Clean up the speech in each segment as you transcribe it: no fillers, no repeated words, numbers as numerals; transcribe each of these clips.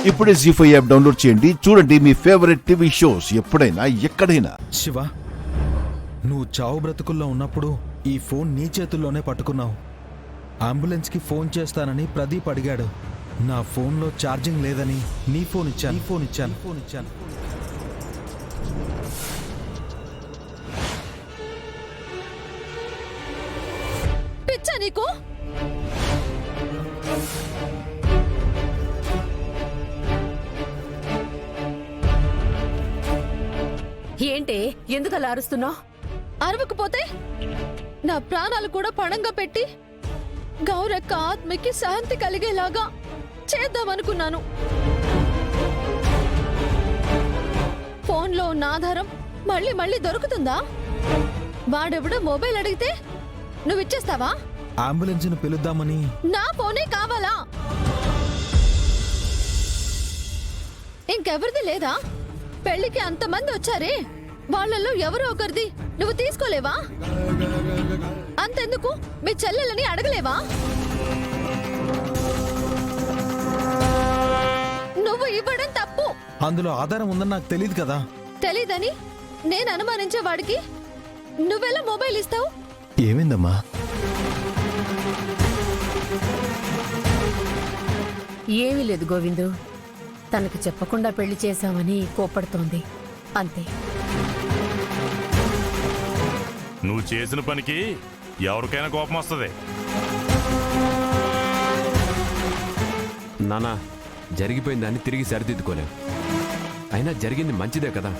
ఇప్పుడే జీ5 app download చేయండి. చూడండి మీ ఫేవరెట్ టీవీ షోస్ ఎప్పుడైనా ఎక్కడైనా. శివ, నువ్వు చావు బ్రతుకుల్లో ఉన్నప్పుడు ఈ ఫోన్ నీ చేతుల్లోనే పట్టుకున్నావు. అంబులెన్స్కి ఫోన్ చేస్తానని ప్రదీప్ అడిగాడు. నా ఫోన్లో ఛార్జింగ్ లేదని నీ ఫోన్ ఇచ్చాను. పిచ్చా నీకు? ఏంటే ఎందుకు అలా అరుస్తున్నావు? అరవకపోతే నా ప్రాణాలు కూడా పణంగా పెట్టి గౌరక్క ఆత్మకి శాంతి కలిగేలాగా చేద్దామనుకున్నాను. ఫోన్లో ఉన్న ఆధారం మళ్ళీ మళ్ళీ దొరుకుతుందా? వాడెవడో మొబైల్ అడిగితే నువ్వు ఇచ్చేస్తావా? అంబులెన్స్ ను పిలుద్దామని. నా ఫోనే కావాలా? ఇంకెవరిది లేదా? పెళ్లికి అంతమంది వచ్చారే, వాళ్ళల్లో ఎవరో ఒకరిది నువ్వు తీసుకోలేవా? అంతెందుకు మీ చెల్లెలని అడగలేవా? నువ్వు ఇవ్వడం తప్పు. అందులో ఆధారం ఉందని నాకు తెలియదు కదా. తెలీదని నేను అనుమానించే వాడికి నువ్వెలా మొబైల్ ఇస్తావు? ఏమైందమ్మా? ఏమీ లేదు గోవిందు. తనకు చెప్పకుండా పెళ్లి చేశామని కోపడుతోంది, అంతే. నువ్వు చేసిన పనికి ఎవరికైనా కోపం వస్తుంది. నానా, జరిగిపోయిందాన్ని తిరిగి సరిదిద్దుకోలేం. అయినా జరిగింది మంచిదే కదా.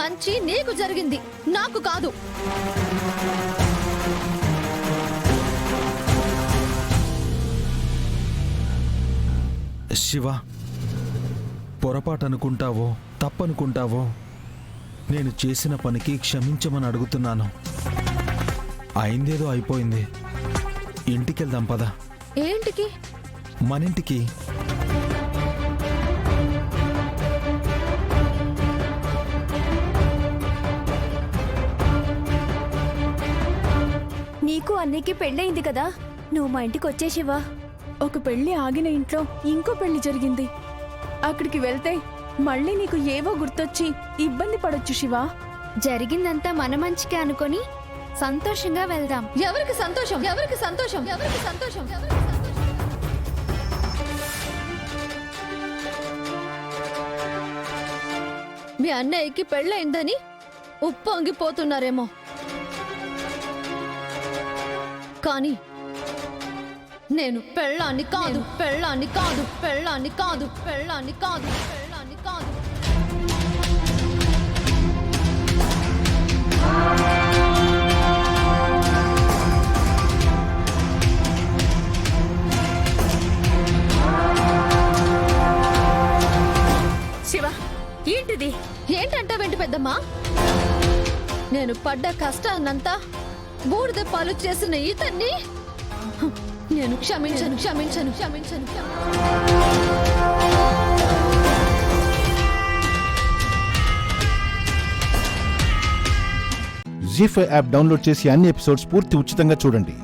మంచి నీకు జరిగింది, నాకు కాదు. శివ, పొరపాటు అనుకుంటావో తప్పనుకుంటావో, నేను చేసిన పనికి క్షమించమని అడుగుతున్నాను. అయిందేదో అయిపోయింది. ఇంటికెళ్దాం పద. ఏంటికి? మనింటికి. నీకు అన్నయ్యకి పెళ్ళయింది కదా, నువ్వు మా ఇంటికి వచ్చేసివా? ఒక పెళ్లి ఆగిన ఇంట్లో ఇంకో పెళ్లి జరిగింది. అక్కడికి వెళ్తే మళ్ళీ నీకు ఏవో గుర్తొచ్చి ఇబ్బంది పడొచ్చు శివా. జరిగిందంతా మన మంచికే అనుకొని సంతోషంగా వెళ్దాం. ఎవరికి సంతోషం? ఎవరికి సంతోషం? ఎవరికి సంతోషం? మీ అన్నయ్యకి పెళ్ళయిందని ఉప్పొంగిపోతున్నారేమో, కానీ నేను పెళ్ళాన్ని కాదు, పెళ్ళాన్ని కాదు, పెళ్ళాన్ని కాదు, పెళ్ళాన్ని కాదు, పెళ్ళాన్ని కాదు. శివ, ఏంటిది? ఏంటంటావేంటి పెద్దమ్మా? నేను పడ్డ కష్టాన్నంతా బూడిద పాలు చేసిన ఇతన్ని నేను క్షమించను, క్షమించను, క్షమించను. జీ5 యాప్ డౌన్లోడ్ చేసి అన్ని ఎపిసోడ్స్ పూర్తి ఉచితంగా చూడండి.